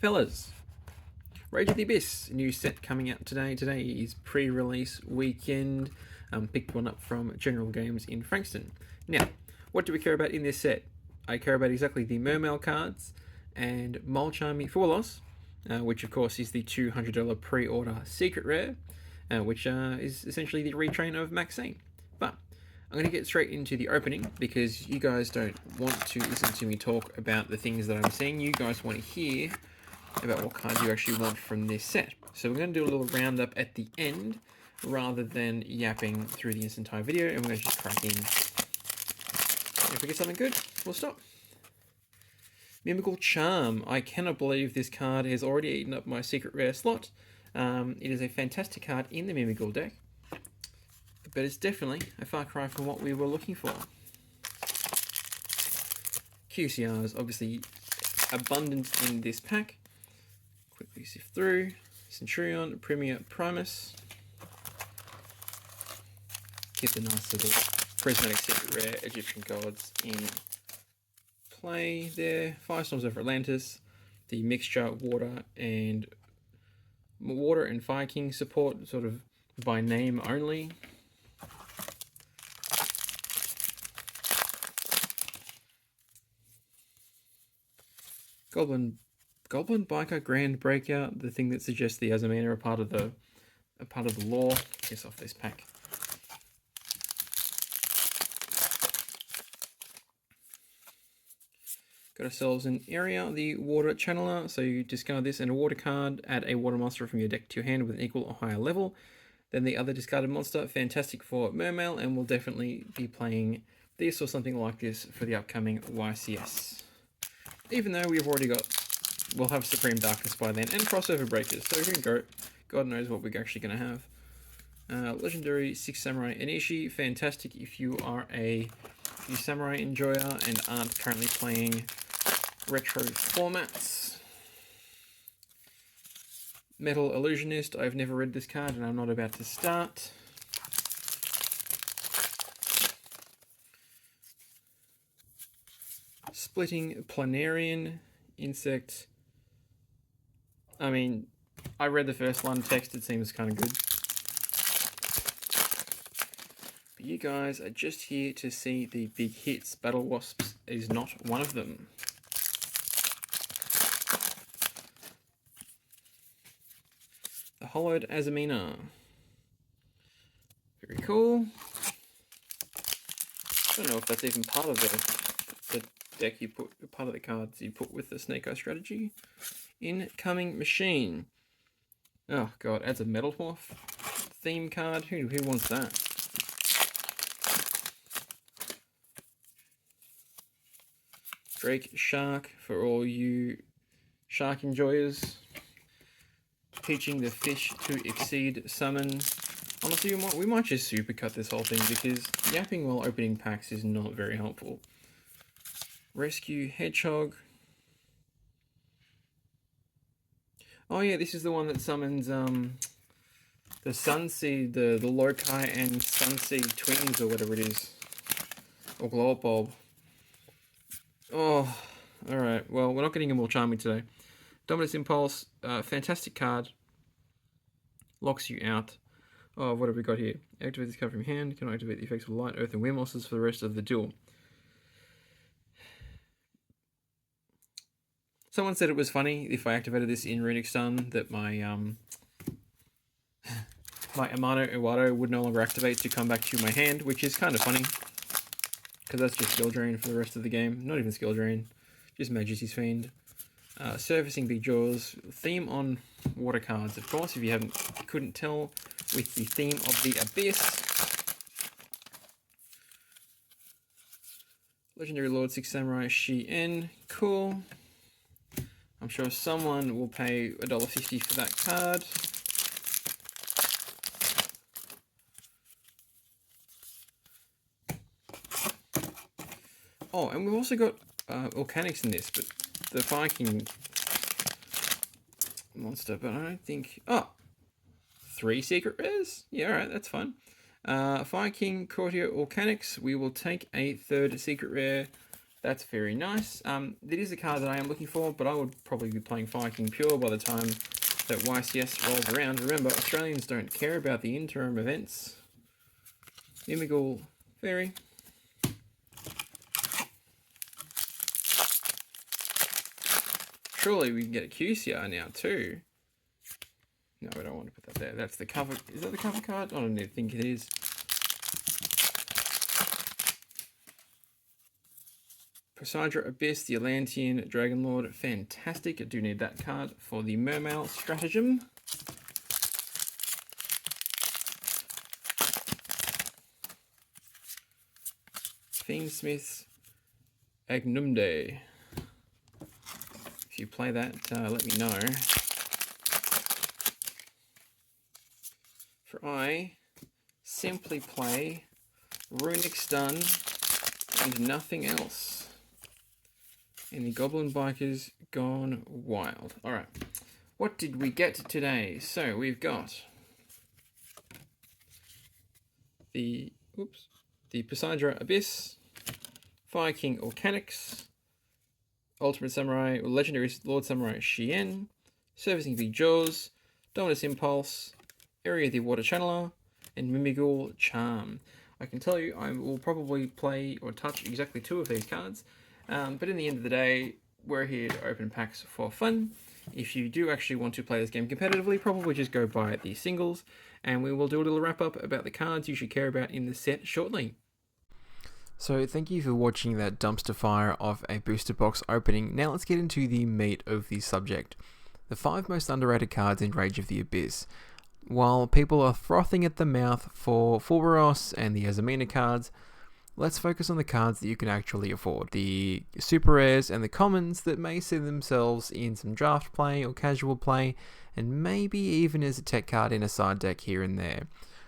Fellas, Rage of the Abyss, new set coming out today. Today is pre-release weekend. Picked one up from General Games in Frankston. Now, what do we care about in this set? I care about exactly the Mermail cards and Mulcharmy Forlos, which of course is the $200 pre-order secret rare, which is essentially the retrain of Maxine. But I'm going to get straight into the opening because you guys don't want to listen to me talk about the things that I'm seeing. You guys want to hear about what cards you actually want from this set. So we're going to do a little roundup at the end rather than yapping through this entire video, and we're going to just crack in. If we get something good, we'll stop. Mimical Charm. I cannot believe this card has already eaten up my secret rare slot. It is a fantastic card in the Mimical deck, but it's definitely a far cry from what we were looking for. QCRs, obviously abundant in this pack. Quickly sift through. Centurion, Premier Primus. Get the nice little prismatic secret rare Egyptian gods in play there. Firestorms over Atlantis. The mixture water and Fire King support, sort of by name only. Goblin Biker Grand Breakout, the thing that suggests the Azamina are part of the lore. Guess off this pack. Got ourselves an area, the Water Channeler. So you discard this and a water card, add a water monster from your deck to your hand with an equal or higher level. Then the other discarded monster, fantastic for Mermail, and we'll definitely be playing this or something like this for the upcoming YCS. Even though we've already got, we'll have Supreme Darkness by then, and Crossover Breakers, so who can go, God knows what we're actually going to have. Legendary 6 Samurai Enishi, fantastic if you are a Samurai enjoyer and aren't currently playing retro formats. Metal Illusionist, I've never read this card and I'm not about to start. Splitting Planarian Insect. I mean, I read the first one, text, it seems kind of good. But you guys are just here to see the big hits. Battle Wasps is not one of them. The Hollowed Azamina. Very cool. I don't know if that's even part of the deck you put, part of the cards you put with the Snake Eye strategy. Incoming Machine. Oh god, adds a Metal Morph theme card. Who wants that? Drake Shark for all you shark enjoyers. Teaching the fish to exceed summon. Honestly, we might just supercut this whole thing because yapping while opening packs is not very helpful. Rescue Hedgehog. Oh yeah, this is the one that summons the Sunseed, the Lokai and Sunseed twins or whatever it is. Or Glow Up Bulb. Oh, alright. Well, we're not getting a more charming today. Dominus Impulse, fantastic card. Locks you out. Oh, what have we got here? Activate this card from your hand. Can activate the effects of Light, Earth, and Wind monsters for the rest of the duel. Someone said it was funny if I activated this in Runic Stun that my my Amano Iwado would no longer activate to come back to my hand, which is kind of funny. Because that's just skill drain for the rest of the game. Not even skill drain, just Majesty's Fiend. Surfacing Big Jaws. Theme on water cards, of course, if you couldn't tell, with the theme of the Abyss. Legendary Lord 6 Samurai Shien. Cool. I'm sure someone will pay $1.50 for that card. Oh, and we've also got Volcanics in this, but the Fire King monster, but I don't think... Oh! 3 secret rares? Yeah, alright, that's fine. Fire King, Courtier, Volcanics. We will take a 3rd secret rare That's very nice. It is a card that I am looking for, but I would probably be playing Fire King Pure by the time that YCS rolls around. Remember, Australians don't care about the interim events. Mimigul Fairy. Surely we can get a QCR now too. No, we don't want to put that there. That's the cover. Is that the cover card? I don't think it is. Poseidra Abyss, the Atlantean Dragonlord. Fantastic. I do need that card for the Mermail stratagem. Fiendsmith's Agnumde. If you play that, let me know. For I simply play Runic Stun and nothing else. And the Goblin Bikers gone wild. Alright, what did we get today? So we've got the Poseidra Abyss, Fire King Volcanics, Ultimate Samurai, or Legendary Lord Samurai Shien, Servicing YuGiOhs, Dominus Impulse, Area the Water Channeler, and Mimigul Charm. I can tell you I will probably play or touch exactly 2 of these cards, but in the end of the day, we're here to open packs for fun. If you do actually want to play this game competitively, probably just go buy the singles, and we will do a little wrap up about the cards you should care about in the set shortly. So thank you for watching that dumpster fire of a booster box opening. Now let's get into the meat of the subject. The 5 most underrated cards in Rage of the Abyss. While people are frothing at the mouth for Fulberos and the Azamina cards, let's focus on the cards that you can actually afford. The super rares and the commons that may see themselves in some draft play or casual play, and maybe even as a tech card in a side deck here and there.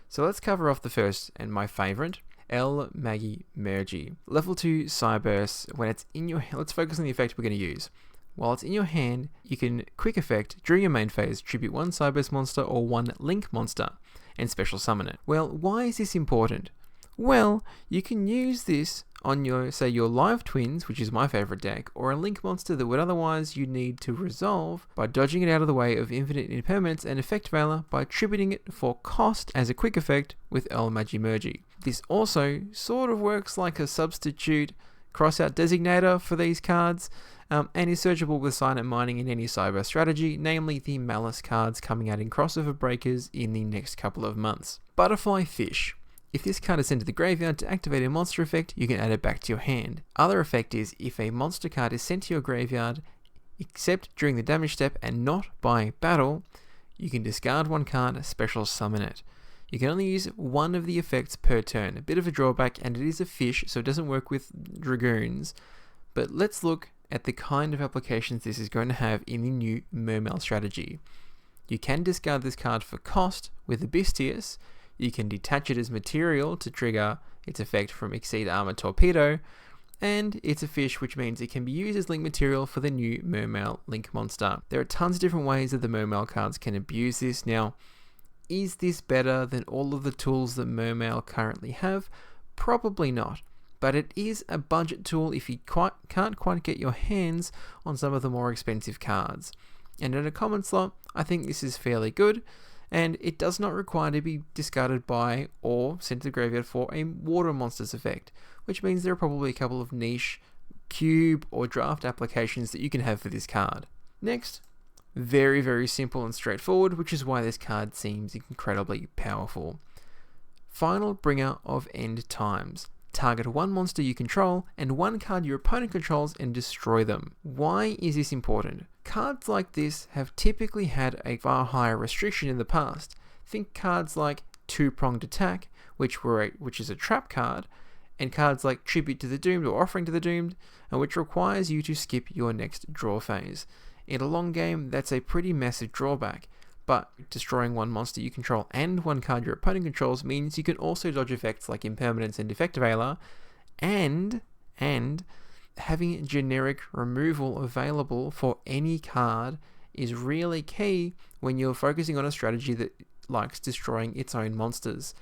So let's cover off the first and my favourite, El Magi Mergi. Level 2 Cyburst. When it's in your hand, let's focus on the effect we're going to use. While it's in your hand, you can quick effect during your main phase, tribute 1 Cyburst monster or 1 Link monster, and special summon it. Well, why is this important? Well, you can use this on your, say, your Live Twins, which is my favourite deck, or a Link monster that would otherwise you need to resolve by dodging it out of the way of infinite impermanence and effect Valor by tributing it for cost as a quick effect with El Magi Mergi. This also sort of works like a substitute crossout designator for these cards, and is searchable with Silent Mining in any cyber strategy, namely the Malice cards coming out in crossover breakers in the next couple of months. Butterfly Fish. If this card is sent to the graveyard to activate a monster effect, you can add it back to your hand. Other effect is if a monster card is sent to your graveyard, except during the damage step and not by battle, you can discard 1 card, special summon it. You can only use 1 of the effects per turn, a bit of a drawback, and it is a fish, so it doesn't work with Dragoons. But let's look at the kind of applications this is going to have in the new Mermail strategy. You can discard this card for cost with Abystius. You can detach it as material to trigger its effect from Exceed Armor Torpedo, and it's a fish, which means it can be used as link material for the new Mermail Link monster. There are tons of different ways that the Mermail cards can abuse this. Now, is this better than all of the tools that Mermail currently have? Probably not. But it is a budget tool if you can't quite get your hands on some of the more expensive cards. And in a common slot, I think this is fairly good, and it does not require to be discarded by or sent to the graveyard for a water monsters effect, which means there are probably a couple of niche cube or draft applications that you can have for this card. Next, very, very simple and straightforward, which is why this card seems incredibly powerful. Final Bringer of End Times. Target 1 monster you control and 1 card your opponent controls and destroy them. Why is this important? Cards like this have typically had a far higher restriction in the past. Think cards like Two-Pronged Attack, which is a trap card, and cards like Tribute to the Doomed or Offering to the Doomed, which requires you to skip your next draw phase. In a long game, that's a pretty massive drawback. But destroying 1 monster you control and 1 card your opponent controls means you can also dodge effects like Impermanence and Defect Veiler, and having generic removal available for any card is really key when you're focusing on a strategy that likes destroying its own monsters.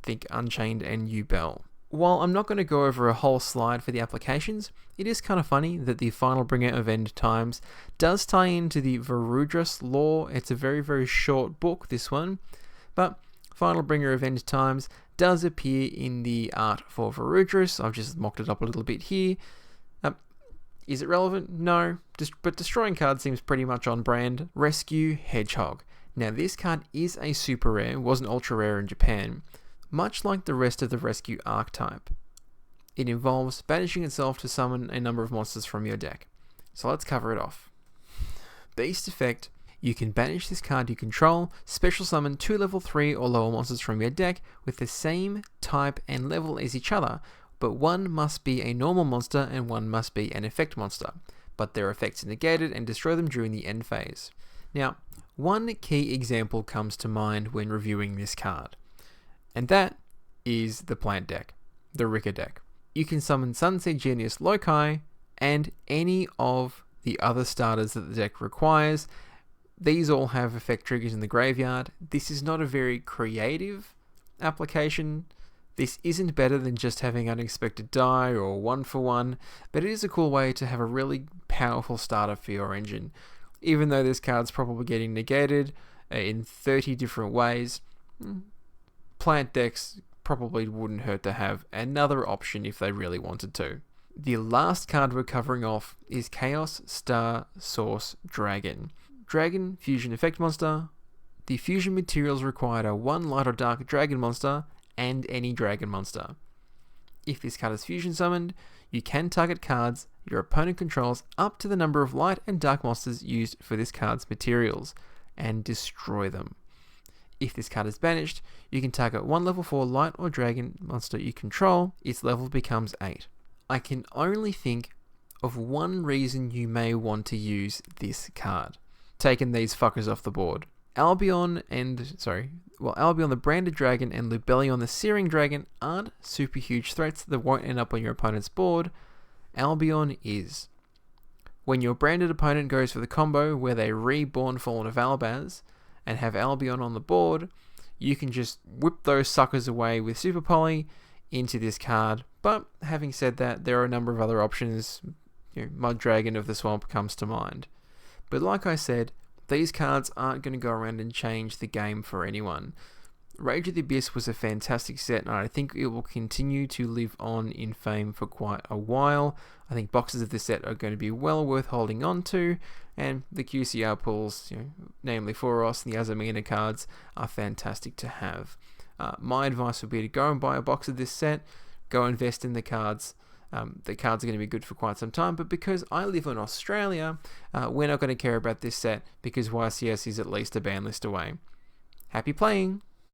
Think Unchained and Yubel. While I'm not going to go over a whole slide for the applications, it is kind of funny that the Final Bringer of End Times does tie into the Varudras lore. It's a very, very short book, this one, but Final Bringer of End Times does appear in the art for Varudras. I've just mocked it up a little bit here. Is it relevant? No, but destroying card seems pretty much on brand. Rescue Hedgehog. Now this card is a super rare, wasn't ultra rare in Japan, much like the rest of the Rescue archetype. It involves banishing itself to summon a number of monsters from your deck. So let's cover it off. Beast effect. You can banish this card you control, special summon 2 level 3 or lower monsters from your deck with the same type and level as each other, but one must be a normal monster and one must be an effect monster, but their effects are negated and destroy them during the end phase. Now, one key example comes to mind when reviewing this card, and that is the plant deck, the Rika deck. You can summon Sunset Genius Loci and any of the other starters that the deck requires. These all have effect triggers in the graveyard. This is not a very creative application. This isn't better than just having Unexpected Die or 1-for-1, but it is a cool way to have a really powerful starter for your engine. Even though this card's probably getting negated in 30 different ways, plant decks probably wouldn't hurt to have another option if they really wanted to. The last card we're covering off is Chaos Star Source Dragon. Dragon Fusion Effect Monster. The fusion materials required are 1 light or dark dragon monster and any dragon monster. If this card is fusion summoned, you can target cards your opponent controls up to the number of light and dark monsters used for this card's materials, and destroy them. If this card is banished, you can target 1 level 4 light or dragon monster you control, its level becomes 8. I can only think of one reason you may want to use this card. Taking these fuckers off the board. Albion the Branded Dragon and Lubellion the Searing Dragon aren't super huge threats that won't end up on your opponent's board. Albion is. When your branded opponent goes for the combo where they reborn Fallen of Albaz and have Albion on the board, you can just whip those suckers away with Super Poly into this card. But having said that, there are a number of other options. Mud Dragon of the Swamp comes to mind. But like I said, these cards aren't going to go around and change the game for anyone. Rage of the Abyss was a fantastic set, and I think it will continue to live on in fame for quite a while. I think boxes of this set are going to be well worth holding on to, and the QCR pulls, namely Foros and the Azamina cards, are fantastic to have. My advice would be to go and buy a box of this set, go invest in the cards. The cards are going to be good for quite some time, but because I live in Australia, we're not going to care about this set because YCS is at least a ban list away. Happy playing!